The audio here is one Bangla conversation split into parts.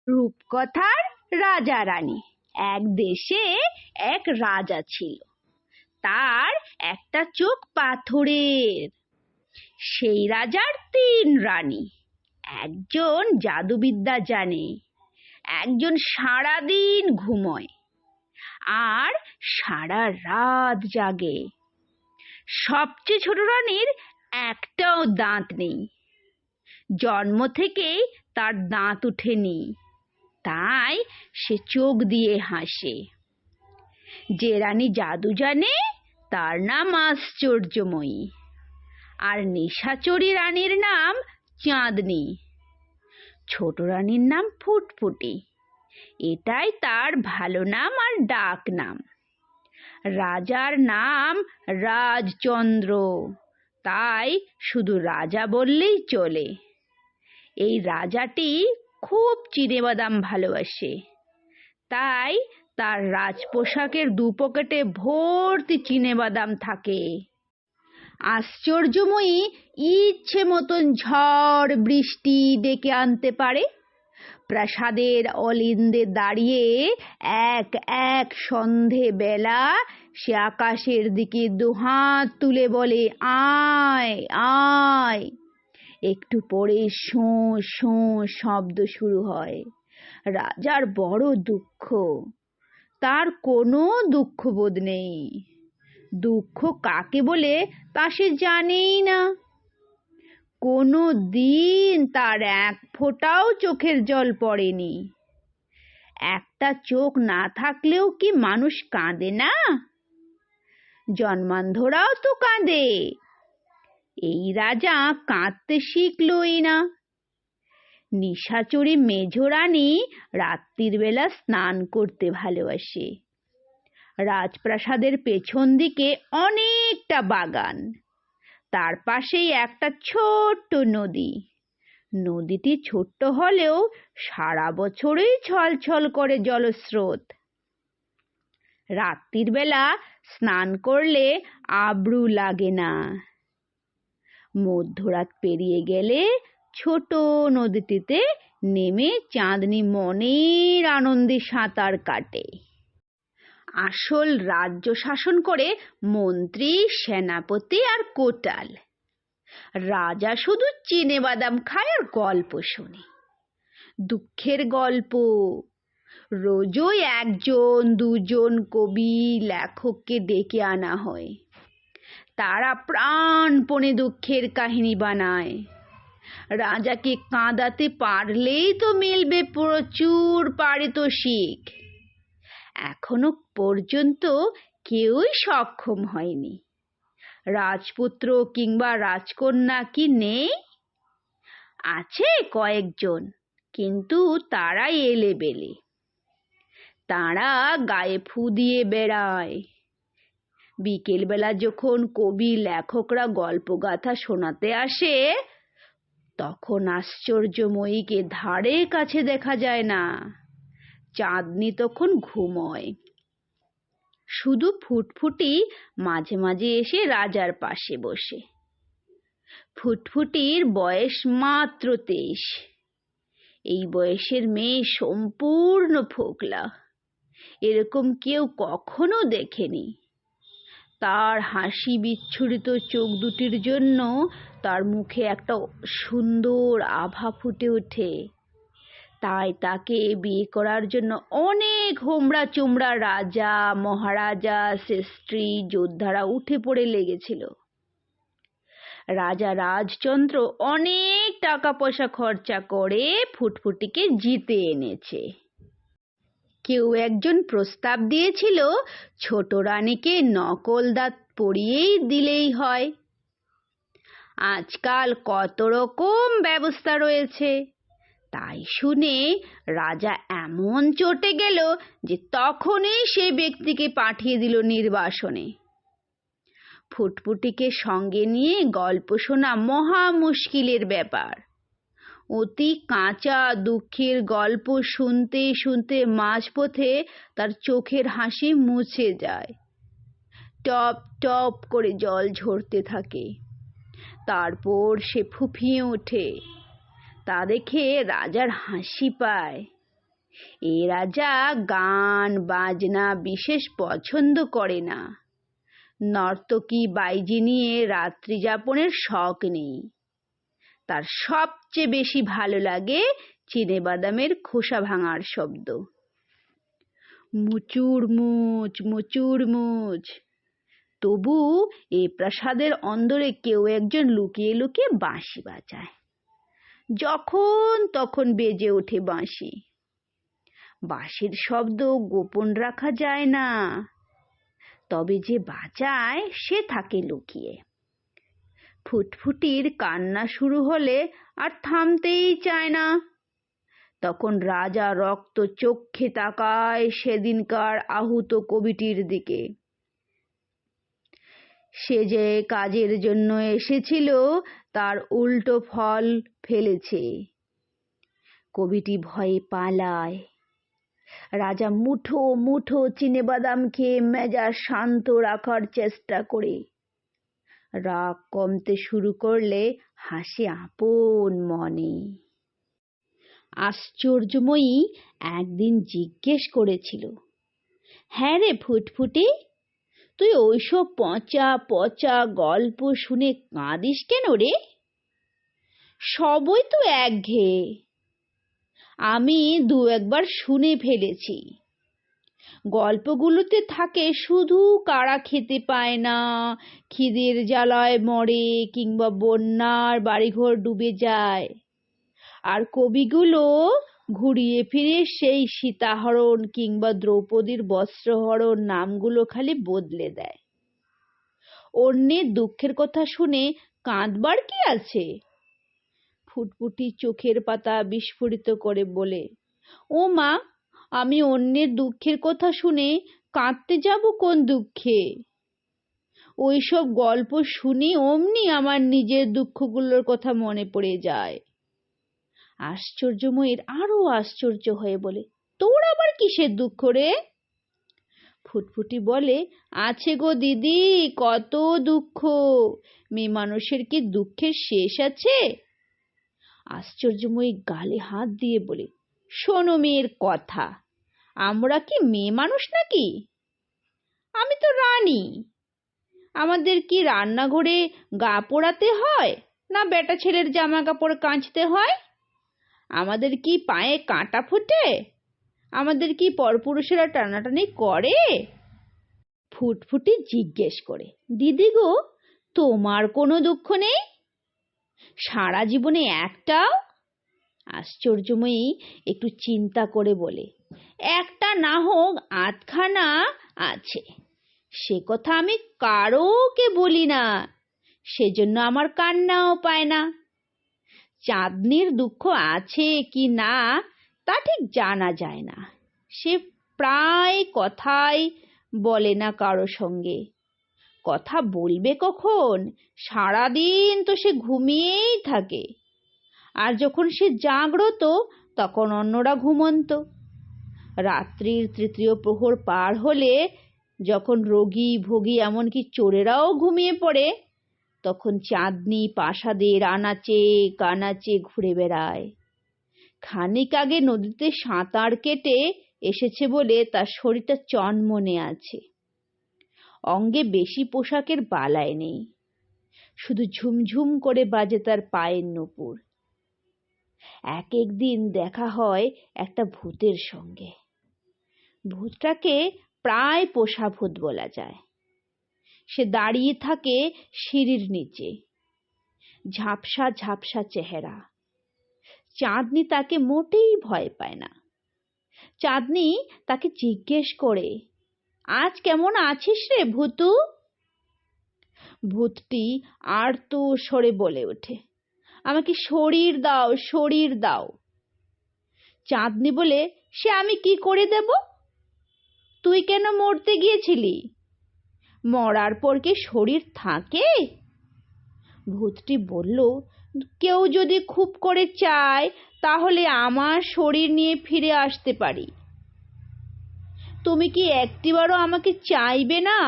রূপকথার রাজা রানী। এক দেশে এক রাজা ছিল, তার একটা চোখ পাথরের। সেই রাজার তিন রানী। একজন জাদুবিদ্যা জানে, একজন সারাদিন ঘুমোয়, আর সারা রাত জাগে। সবচেয়ে ছোট রানীর একটাও দাঁত নেই, জন্ম থেকেই তার দাঁত ওঠেনি, তাই সে চোখ দিয়ে হাসে। যে রানী জাদু জানে তার নাম আশ্চর্যময়ী, আর নিশাচরী রানীর নাম চাঁদনি। ছোট রানীর নাম ফুটফুটি, এটাই তার ভালো নাম আর ডাক নাম। রাজার নাম রাজচন্দ্র, তাই শুধু রাজা বললেই চলে। এই রাজাটি খুব চিনেবাদাম ভালোবাসে, তাই তার রাজপোশাকের দু পকেটে ভর্তি চিনেবাদাম থাকে। আশ্চর্যময়ী ইচ্ছে মতন ঝড় বৃষ্টি ডেকে আনতে পারে। প্রাসাদের অলিন্দে দাঁড়িয়ে এক এক সন্ধে বেলা সে আকাশের দিকে দুহাত তুলে বলে, আয় আয়। একটু পরে শোঁ শোঁ শব্দ শুরু হয়। রাজার বড় দুঃখ, তার কোনো দুঃখবোধ নেই। দুঃখ কাকে বলে তা সে জানেই না। কোনো দিন তার এক ফোঁটাও চোখের জল পড়েনি। একটা চোখ না থাকলেও কি মানুষ কাঁদে না? জন্মান্ধরাও তো কাঁদে। এই রাজা কাঁদতে শিখলই না। নিশাচরী মেঝরানী রাত্রির বেলা স্নান করতে ভালোবাসে। রাজপ্রাসাদের পেছন দিকে অনেকটা বাগান, তার পাশেই একটা ছোট্ট নদী। নদীটি ছোট্ট হলেও সারা বছরই ছলছল করে জলস্রোত। রাত্রির বেলা স্নান করলে আব্রু লাগে না। মধ্যরাত পেরিয়ে গেলে ছোট নদীটিতে নেমে চাঁদনি মনের আনন্দে সাঁতার কাটে। আসল রাজ্য শাসন করে মন্ত্রী, সেনাপতি আর কোটাল। রাজা শুধু চিনেবাদাম খায় আর গল্প শোনে, দুঃখের গল্প। রোজই একজন দুজন কবি লেখককে ডেকে আনা হয়, তারা প্রাণপণে দুঃখের কাহিনী বানায়। রাজাকে কাঁদাতে পারলেই তো মিলবে প্রচুর পারিতোষিক। এখনো পর্যন্ত কেউই সক্ষম হয়নি। রাজপুত্র কিংবা রাজকন্যা কি নেই? আছে কয়েকজন, কিন্তু তারাই এলেবেলে। তারা গায়ে ফু দিয়ে বেড়ায়। বিকেলবেলা যখন কবি লেখকরা গল্পগাথা শোনাতে আসে, তখন আশ্চর্যময়ীকে ধারে কাছে দেখা যায় না। চাঁদনি তখন ঘুমোয়। শুধু ফুটফুটি মাঝে মাঝে এসে রাজার পাশে বসে। ফুটফুটির বয়স মাত্র 23। এই বয়সের মেয়ে সম্পূর্ণ ফোকলা, এরকম কেউ কখনো দেখেনি। তার হাসি বিচ্ছুরিত চোখ দুটির জন্য তার মুখে একটা সুন্দর আভা ফুটে ওঠে। তাই তাকে বিয়ে করার জন্য অনেক হোমরা চোমরা রাজা, মহারাজা, শ্রেষ্ঠী, যোদ্ধারা উঠে পড়ে লেগেছিল। রাজা রাজচন্দ্র অনেক টাকা পয়সা খরচা করে ফুটফুটিকে জিতে এনেছে। কেউ একজন প্রস্তাব দিয়েছিল, ছোট রানীকে নকল দাঁত পরিয়েই দিলেই হয়। আজকাল কত রকম ব্যবস্থা রয়েছে। তাই শুনে রাজা এমন চটে গেল যে তখনই সেই ব্যক্তিকে পাঠিয়ে দিল নির্বাসনে। ফুটফুটিকে সঙ্গে নিয়ে গল্প শোনা মহা মুশকিলের ব্যাপার। অতি কাঁচা দুঃখের গল্প শুনতে শুনতে মাঝপথে তার চোখের হাসি মুছে যায়। টপ টপ করে জল ঝরতে থাকে। তারপর সে ফুঁপিয়ে ওঠে। তা দেখে রাজার হাসি পায়। এ রাজা গান বাজনা বিশেষ পছন্দ করে না। নর্তকী বাইজি নিয়ে রাত্রি যাপনের শখ নেই। তার সবচেয়ে বেশি ভালো লাগে চিনেবাদামের খোসা ভাঙার শব্দ। মুচুর মুচ মুচুর মুচ। তবু এ প্রাসাদের অন্দরে কেউ একজন লুকিয়ে লুকিয়ে বাঁশি বাজায়। যখন তখন বেজে ওঠে বাঁশি। বাঁশির শব্দ গোপন রাখা যায় না, তবে যে বাজায় সে থাকে লুকিয়ে। ফুটফুটির কান্না শুরু হলে আর থামতেই চায় না। তখন রাজা রক্ত চক্ষে তাকায় সেদিনকার আহুত কবিটির দিকে। সে যে কাজের জন্য এসেছিল তার উল্টো ফল ফেলেছে। কবিটি ভয়ে পালায়। রাজা মুঠো মুঠো চিনেবাদাম খেয়ে মেজাজ শান্ত রাখার চেষ্টা করে। রাগ কমতে শুরু করলে হাসে আপন মনে। আশ্চর্যময়ী একদিন জিজ্ঞেস করেছিল, হ্যাঁ রে ফুটফুটি, তুই ওইসব পচা পচা গল্প শুনে কাঁদিস কেন রে? সবই তো একঘেয়ে। আমি দু একবার শুনে ফেলেছি। গল্পগুলোতে থাকে শুধু কারা খেতে পায় না, খিদের জ্বালায় মরে, কিংবা বন্যার বাড়িঘর ডুবে যায়। আর কবিগুলো ঘুরিয়ে ফিরে সেই সীতাহরণ কিংবা দ্রৌপদীর বস্ত্রহরণ নামগুলো খালি বদলে দেয়। অন্যের দুঃখের কথা শুনে কাঁদবার কি আছে? ফুটফুটি চোখের পাতা বিস্ফোরিত করে বলে, ও মা, আমি অন্যের দুঃখের কথা শুনে কাঁদতে যাব কোন দুঃখে? ওইসব গল্প শুনে অমনি আমার নিজের দুঃখগুলোর কথা মনে পড়ে যায়। আশ্চর্যময়ীর আরো আশ্চর্য হয়ে বলে, তোর আবার কিসের দুঃখ রে? ফুটফুটি বলে, আছে গো দিদি, কত দুঃখ। মেয়ে মানুষের কি দুঃখের শেষ আছে? আশ্চর্যময়ী গালে হাত দিয়ে বলে, শোনো মেয়ের কথা, আমরা কি মেয়ে মানুষ নাকি? আমি তো রানী। আমাদের কি রান্নাঘরে গা পোড়াতে হয়, না বেটা ছেলের জামা কাপড় কাঁচতে হয়? আমাদের কি পায়ে কাঁটা ফোটে? আমাদের কি পরপুরুষেরা টানাটানি করে? ফুটফুটি জিজ্ঞেস করে, দিদি গো, তোমার কোনো দুঃখ নেই? সারা জীবনে একটাও? আশ্চর্যময়ী একটু চিন্তা করে বলে, একটা না হোক আধখানা আছে। সে কথা আমি কারোকে বলি না, সেজন্য আমার কান্নাও পায় না। চাঁদনির দুঃখ আছে কি না তা ঠিক জানা যায় না। সে প্রায় কথাই বলে না কারো সঙ্গে। কথা বলবে কখন? সারাদিন তো সে ঘুমিয়েই থাকে। আর যখন সে জাগ্রত তখন অন্যরা ঘুমন্ত। রাত্রির তৃতীয় প্রহর পার হলে যখন রোগী ভোগী এমনকি চোরেরাও ঘুমিয়ে পড়ে, তখন চাঁদনি প্রাসাদের আনাচে কানাচে ঘুরে বেড়ায়। খানিক আগে নদীতে সাঁতার কেটে এসেছে বলে তার শরীরটা চনমনে আছে। অঙ্গে বেশি পোশাকের বালাই নেই, শুধু ঝুমঝুম করে বাজে তার পায়ের নূপুর। এক একদিন দেখা হয় একটা ভূতের সঙ্গে। ভূতটাকে প্রায় পোষা ভূত বলা যায়। সে দাঁড়িয়ে থাকে সিঁড়ির নিচে, ঝাপসা ঝাপসা চেহারা। চাঁদনি তাকে মোটেই ভয় পায় না। চাঁদনি তাকে জিজ্ঞেস করে, আজ কেমন আছিস রে ভূতু? ভূতটি আর্ত স্বরে বলে ওঠে, আমাকে শরীর দাও, শরীর দাও। চাঁদনি বলে, সে আমি কি করে দেব? তুই কেন মরতে গিয়েছিলি? মরার পর কি শরীর থাকে? ভূতটি বলল, কেউ যদি খুব করে চায় তাহলে আমার শরীর নিয়ে ফিরে আসতে পারি। তুমি কি একটিবারও আমাকে চাইবে না?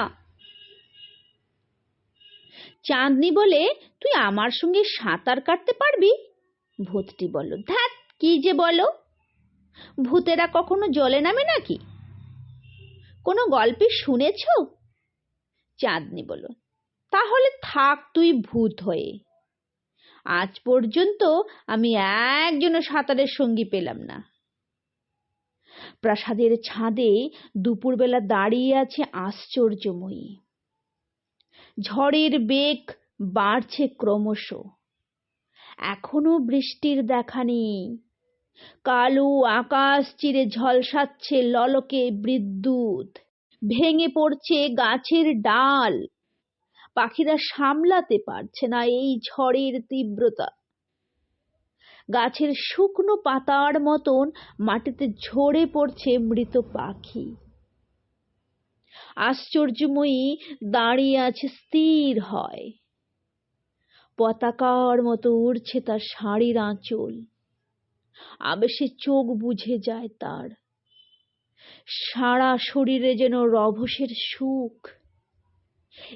চাঁদনি বলে, তুই আমার সঙ্গে সাঁতার কাটতে পারবি? ভূতটি বলল, ধ্যাৎ, কি যে বলো। ভূতেরা কখনো জলে নামে নাকি? কোনো গল্পে শুনেছ? চাঁদনি বলল, তাহলে থাক তুই ভূত হয়ে। আজ পর্যন্ত আমি একজনও সাঁতারের সঙ্গী পেলাম না। প্রাসাদের ছাদে দুপুরবেলা দাঁড়িয়ে আছে আশ্চর্যময়ী। ঝড়ের বেগ বাড়ছে ক্রমশ। এখনো বৃষ্টির দেখা নেই। কালো আকাশ চিরে ঝলসাচ্ছে ললকে বিদ্যুৎ। ভেঙে পড়ছে গাছের ডাল। পাখিরা সামলাতে পারছে না এই ঝড়ের তীব্রতা। গাছের শুকনো পাতার মতন মাটিতে ঝরে পড়ছে মৃত পাখি। আশ্চর্যময়ী দাঁড়িয়ে আছে স্থির হয়। পতাকার মতো উড়ছে তার শাড়ির আঁচল। আবেশে চোখ বুজে যায় তার। সারা শরীরে যেন রভসের সুখ।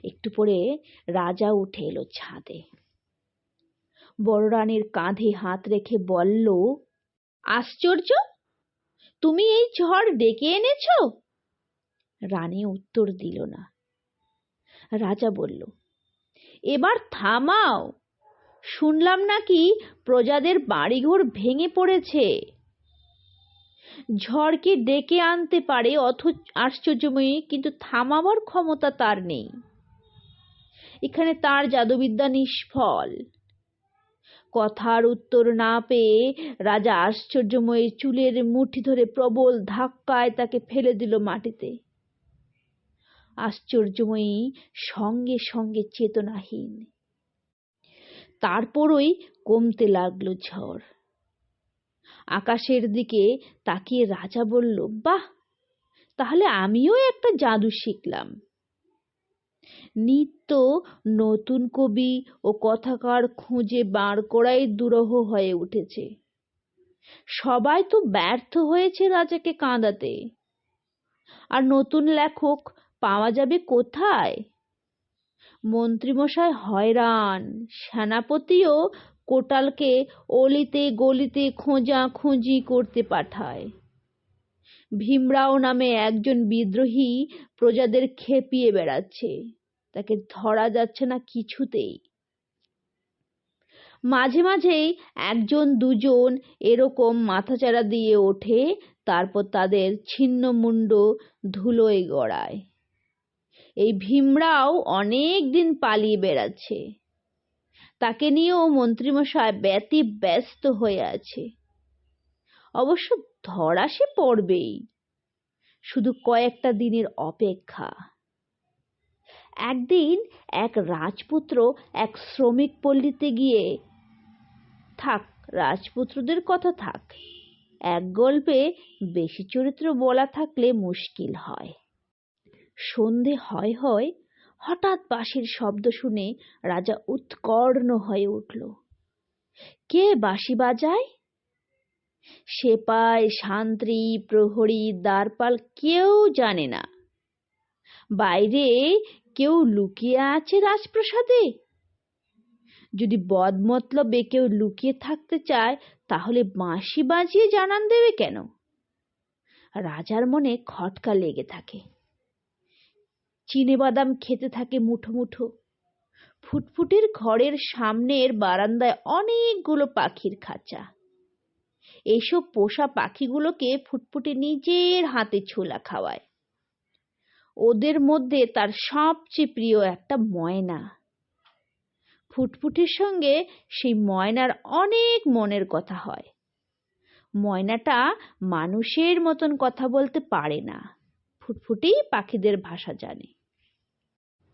একটু পরে রাজা উঠে এলো ছাদে। বড় রানীর কাঁধে হাত রেখে বলল, আশ্চর্য, তুমি এই ঝড় ডেকে এনেছ? রানী উত্তর দিল না। রাজা বলল, এবার থামাও। শুনলাম নাকি প্রজাদের বাড়িঘর ভেঙে পড়েছে। ঝড়কে ডেকে আনতে পারে অথচ আশ্চর্যময়ী, কিন্তু থামাবার ক্ষমতা তার নেই। এখানে তার জাদুবিদ্যা নিষ্ফল। কথার উত্তর না পেয়ে রাজা আশ্চর্যময়ীর চুলের মুঠি ধরে প্রবল ধাক্কায় তাকে ফেলে দিল মাটিতে। আশ্চর্যময়ী সঙ্গে সঙ্গে চেতনাহীন। তারপরই কমতে লাগলো ঝড়। আকাশের দিকে তাকিয়ে রাজা বলল, বাহ, তাহলে আমিও একটা জাদু শিখলাম। নিত্য নতুন কবি ও কথাকার খুঁজে বার করাই দুরূহ হয়ে উঠেছে। সবাই তো ব্যর্থ হয়েছে রাজাকে কাঁদাতে। আর নতুন লেখক পাওয়া যাবে কোথায়? মন্ত্রীমশাই হয়রান। সেনাপতিও কোটালকে অলিতে গলিতে খোঁজাখুঁজি করতে পাঠায়। ভীমরাও নামে একজন বিদ্রোহী প্রজাদের খেপিয়ে বেড়াচ্ছে। তাকে ধরা যাচ্ছে না কিছুতেই। মাঝে মাঝেই একজন দুজন এরকম মাথাচাড়া দিয়ে ওঠে, তারপর তাদের ছিন্নমুণ্ড ধুলোয় গড়ায়। এই ভীমরাও অনেক দিন পালিয়ে বেড়াচ্ছে। তাকে নিয়েও মন্ত্রীমশাই ব্যতিব্যস্ত হয়ে আছে। অবশ্য ধরা সে পড়বেই, শুধু কয়েকটা দিনের অপেক্ষা। একদিন এক রাজপুত্র এক শ্রমিক পল্লীতে গিয়ে, থাক রাজপুত্রদের কথা থাক, এক গল্পে বেশি চরিত্র বলা থাকলে মুশকিল হয়। সন্ধে হয় হয় হঠাৎ বাঁশির শব্দ শুনে রাজা উৎকর্ণ হয়ে উঠল। কে বাঁশি বাজায়? সেপাই, শান্ত্রী, প্রহরী, দ্বারপাল কেউ জানে না। বাইরে কেউ লুকিয়ে আছে রাজপ্রাসাদে? যদি বদমতলবে কেউ লুকিয়ে থাকতে চায়, তাহলে বাঁশি বাজিয়ে জানান দেবে কেন? রাজার মনে খটকা লেগে থাকে। চিনেবাদাম খেতে থাকে মুঠো মুঠো। ফুটফুটির ঘরের সামনের বারান্দায় অনেকগুলো পাখির খাঁচা। এইসব পোষা পাখিগুলোকে ফুটফুটি নিজের হাতে ছোলা খাওয়ায়। ওদের মধ্যে তার সবচেয়ে প্রিয় একটা ময়না। ফুটফুটির সঙ্গে সেই ময়নার অনেক মনের কথা হয়। ময়নাটা মানুষের মতন কথা বলতে পারে না। ফুটফুটি পাখিদের ভাষা জানে।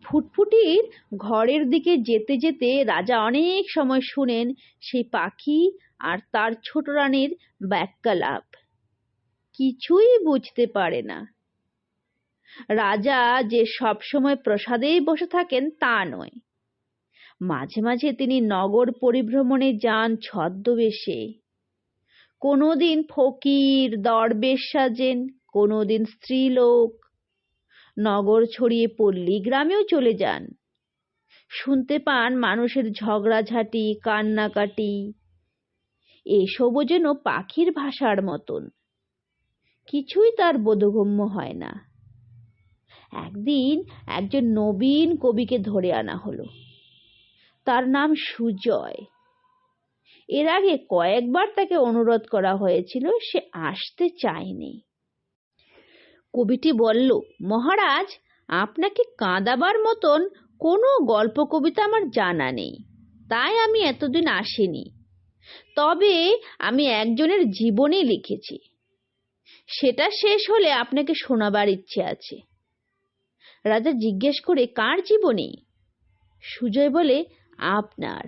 ফুটফুটির ঘরের দিকে যেতে যেতে রাজা অনেক সময় শুনেন সেই পাখি আর তার ছোট রানীর বাক্যালাপ। কিছুই বুঝতে পারে না। রাজা যে সব সময় প্রাসাদেই বসে থাকেন তা নয়। মাঝে মাঝে তিনি নগর পরিভ্রমণে যান ছদ্মবেশে। কোনোদিন ফকির দরবেশ সাজেন, কোনোদিন স্ত্রীলোক। নগর ছড়িয়ে পল্লী গ্রামেও চলে যান। শুনতে পান মানুষের ঝগড়াঝাঁটি, কান্নাকাটি। এসবও যেন পাখির ভাষার মতন। কিছুই তার বোধগম্য হয় না। একদিন একজন নবীন কবিকে ধরে আনা হলো। তার নাম সুজয়। এর আগে কয়েকবার তাকে অনুরোধ করা হয়েছিল, সে আসতে চায়নি। কবিটি বলল, মহারাজ, আপনাকে কাঁদাবার মতন কোনো গল্প কবিতা আমার জানা নেই, তাই আমি এতদিন আসিনি। তবে আমি একজনের জীবনী লিখেছি, সেটা শেষ হলে আপনাকে শোনাবার ইচ্ছে আছে। রাজা জিজ্ঞেস করে, কার জীবনী? সুজয় বলে, আপনার।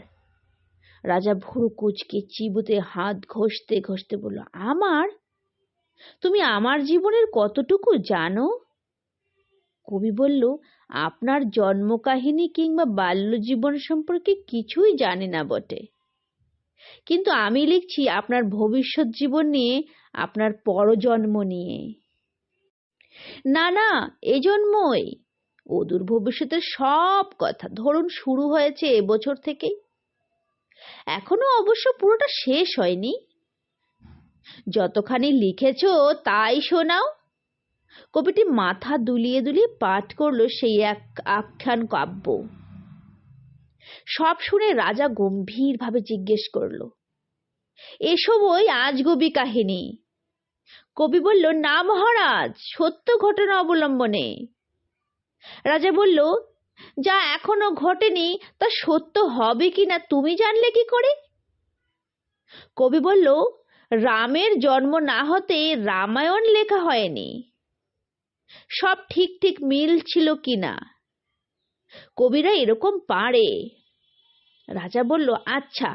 রাজা ভুরু কুঁচকে চিবুতে হাত ঘষতে ঘষতে বলল, আমার? তুমি আমার জীবনের কতটুকু জানো? কবি বলল, আপনার জন্মকাহিনী কিংবা বাল্যজীবন সম্পর্কে কিছুই জানি না বটে, কিন্তু আমি লিখছি আপনার ভবিষ্যৎ জীবন নিয়ে, আপনার পরজন্ম নিয়ে। না না, এ জন্মই, অদূর ভবিষ্যতের সব কথা। ধরুন শুরু হয়েছে এবছর থেকেই, এখনো অবশ্য পুরোটা শেষ হয়নি। যতখানি লিখেছ তাই শোনাও। কবিটি মাথা দুলিয়ে দুলিয়ে পাঠ করলো সেই এক আখ্যান কাব্য। সব শুনে রাজা গম্ভীরভাবে জিজ্ঞেস করল, এসব ওই আজগুবি কাহিনী? কবি বলল, না মহারাজ, সত্য ঘটনা অবলম্বনে। রাজা বলল, যা এখনো ঘটেনি তা সত্য হবে কিনা তুমি জানলে কি করে? কবি বলল, রামের জন্ম না হতে রামায়ণ লেখা হয়নি, সব ঠিক ঠিক মিল ছিল কিনা। কবিরা এরকম পারে। রাজা বলল, আচ্ছা,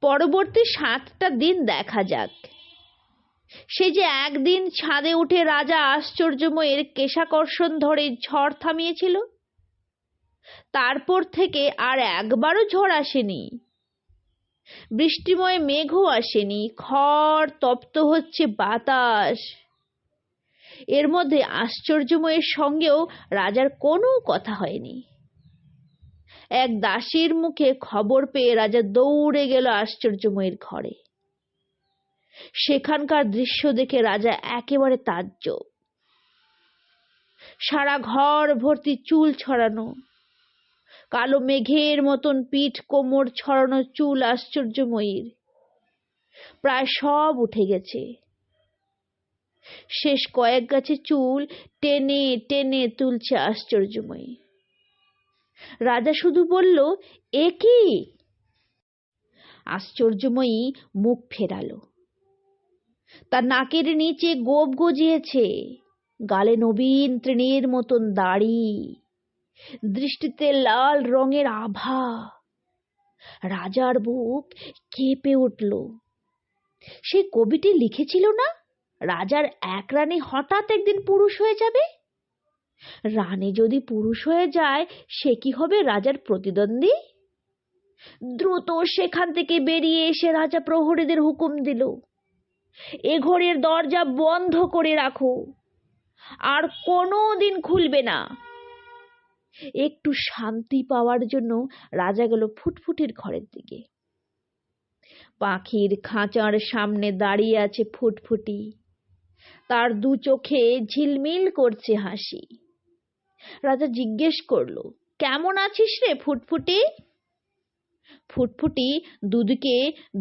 পরবর্তী 7টা দিন দেখা যাক। সে যে একদিন ছাদে উঠে রাজা আশ্চর্যময়ের কেশাকর্ষণ ধরে ঝড় থামিয়েছিল, তারপর থেকে আর একবারও ঝড় আসেনি, বৃষ্টিময় মেঘও আসেনি, খড় তপ্ত হচ্ছে বাতাস। এর মধ্যে আশ্চর্যময়ের সঙ্গেও রাজার কোনো কথা হয়নি। এক দাসীর মুখে খবর পেয়ে রাজা দৌড়ে গেল আশ্চর্যময়ের ঘরে। সেখানকার দৃশ্য দেখে রাজা একেবারে তাজ্জব। সারা ঘর ভর্তি চুল ছড়ানো, কালো মেঘের মতন পিঠ কোমর ছড়ানো চুল আশ্চর্যময়ীর, প্রায় সব উঠে গেছে। শেষ কয়েক গাছে চুল টেনে টেনে তুলছে আশ্চর্যময়ী। রাজা শুধু বলল, এ কি? আশ্চর্যময়ী মুখ ফেরালো। তার নাকের নিচে গোপ গজিয়েছে, গালে নবীন তৃণের মতন দাড়ি, দৃষ্টিতে লাল রঙের আভা। রাজার বুক কেঁপে উঠল। সে কবিটি লিখেছিল না, রাজার এক রানে হঠাৎ একদিন পুরুষ হয়ে যাবে। রানী যদি পুরুষ হয়ে যায়, সে কি হবে রাজার প্রতিদ্বন্দ্বী? দ্রুত সেখান থেকে বেরিয়ে এসে রাজা প্রহরীদের হুকুম দিল, এ ঘরের দরজা বন্ধ করে রাখো, আর কোনো দিন খুলবে না। একটু শান্তি পাওয়ার জন্য রাজা গেল ফুটফুটির ঘরের দিকে। পাখির খাঁচার সামনে দাঁড়িয়ে আছে ফুটফুটি, তার দু চোখে ঝিলমিল করছে হাসি। রাজা জিজ্ঞেস করলো, কেমন আছিস রে ফুটফুটি? ফুটফুটি দুদিকে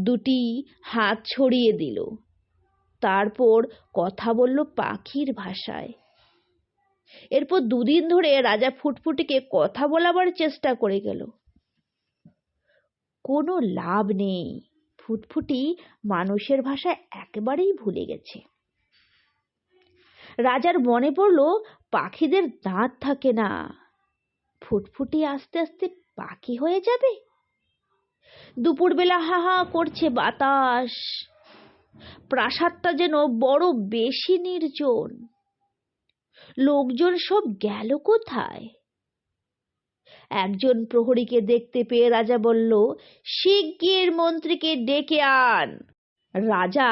দুটি হাত ছড়িয়ে দিল, তারপর কথা বলল পাখির ভাষায়। এরপর 2 দিন ধরে রাজা ফুটফুটিকে কথা বলাবার চেষ্টা করে গেল, কোনো লাভ নেই। ফুটফুটি মানুষের ভাষা একেবারেই ভুলে গেছে। রাজার মনে পড়ল, পাখিদের দাঁত থাকে না, ফুটফুটি আস্তে আস্তে পাখি হয়ে যাবে। দুপুরবেলা হা হা করছে বাতাস, প্রাসাদটা যেন বড় বেশি নির্জন। লোকজন সব গেল কোথায়? একজন প্রহরীকে দেখতে পেয়ে রাজা বলল, শিগগির মন্ত্রীকে ডেকে আন। রাজা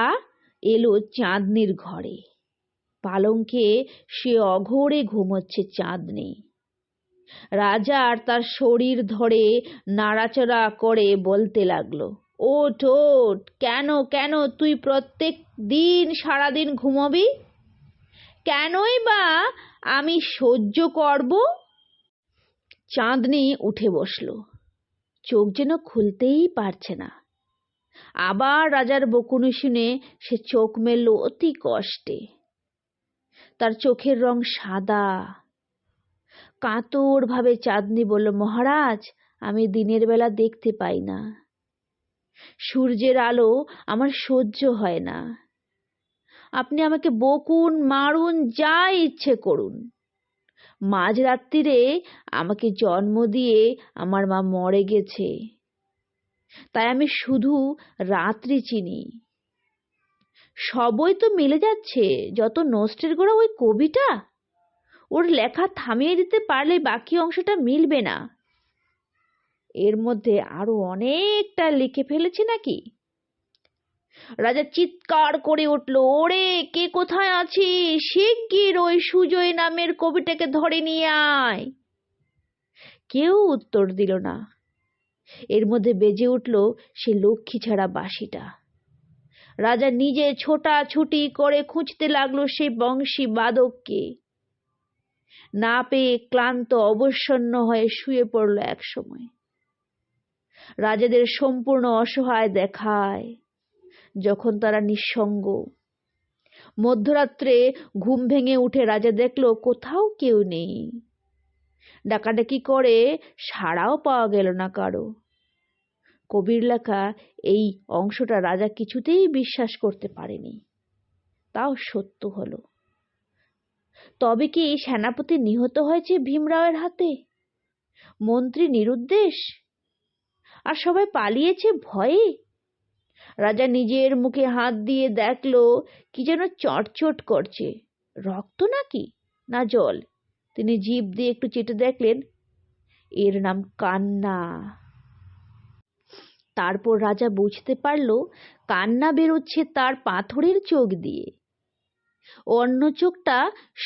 এলো চাঁদনির ঘরে। পালঙ্কে সে অঘোরে ঘুমোচ্ছে চাঁদনি। রাজা আর তার শরীর ধরে নাড়াচাড়া করে বলতে লাগলো, ওঠ ওঠ, কেন কেন তুই প্রত্যেক দিন সারাদিন ঘুমোবি? কেনই বা আমি সহ্য করব? চাঁদনি উঠে বসল, চোখ যেন খুলতেই পারছে না। আবার রাজার বকুনি শুনে সে চোখ মেলল অতি কষ্টে। তার চোখের রং সাদা। কাতর ভাবে চাঁদনি বলল, মহারাজ, আমি দিনের বেলা দেখতে পাই না, সূর্যের আলো আমার সহ্য হয় না, আপনি আমাকে বকুন, মারুন, যা ইচ্ছে করুন। মাঝরাত্রিরে আমাকে জন্ম দিয়ে আমার মা মরে গেছে, তাই আমি শুধু রাত্রি চিনি। সবই তো মিলে যাচ্ছে, যত নষ্টের গোড়া ওই কবিটা। ওর লেখা থামিয়ে দিতে পারলে বাকি অংশটা মিলবে না। এর মধ্যে আরো অনেকটা লিখে ফেলেছি নাকি? রাজা চিৎকার করে উঠল, ওরে কে কোথায় আছিস, শিগগির ওই সুজয় নামের কবিটাকে ধরে নিয়ে আয়। কেউ উত্তর দিল না। এর মধ্যে বেজে উঠল সে লক্ষ্মী ছাড়া বাঁশিটা। রাজা নিজে ছোটাছুটি করে খুঁজতে লাগলো সেই বংশী বাদককে। না পেয়ে ক্লান্ত অবসন্ন হয়ে শুয়ে পড়ল এক সময়। রাজাদের সম্পূর্ণ অসহায় দেখায় যখন তারা নিঃসঙ্গ। মধ্যরাত্রে ঘুম ভেঙে উঠে রাজা দেখল কোথাও কেউ নেই। ডাকাডাকি করে সাড়াও পাওয়া গেল না কারো। কবির লেখা এই অংশটা রাজা কিছুতেই বিশ্বাস করতে পারেনি। তাও সত্য হলো। তবে কি সেনাপতি নিহত হয়েছে ভীমরাওয়ের হাতে, মন্ত্রী নিরুদ্দেশ, আর সবাই পালিয়েছে ভয়ে? রাজা নিজের মুখে হাত দিয়ে দেখল কি যেন চটচট করছে। রক্ত নাকি, না জল? তিনি জিভ দিয়ে একটু চেটে দেখলেন, এর নাম কান্না। তারপর রাজা বুঝতে পারল কান্না বেরোচ্ছে তার পাথরের চোখ দিয়ে, অন্য চোখটা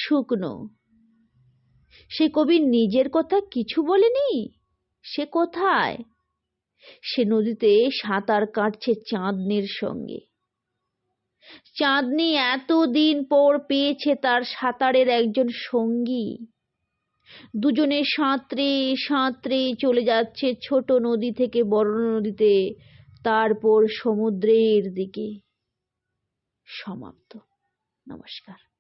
শুকনো। সে কবি নিজের কথা কিছু বলেনি। সে কোথায়? সে নদীতে সাঁতার কাটছে চাঁদনির সঙ্গে। চাঁদনি এতদিন পর পেয়েছে তার সাঁতারের একজন সঙ্গী। দুজনে সাঁতরে সাঁতরে চলে যাচ্ছে ছোট নদী থেকে বড় নদীতে, তারপর সমুদ্রের দিকে। সমাপ্ত। নমস্কার।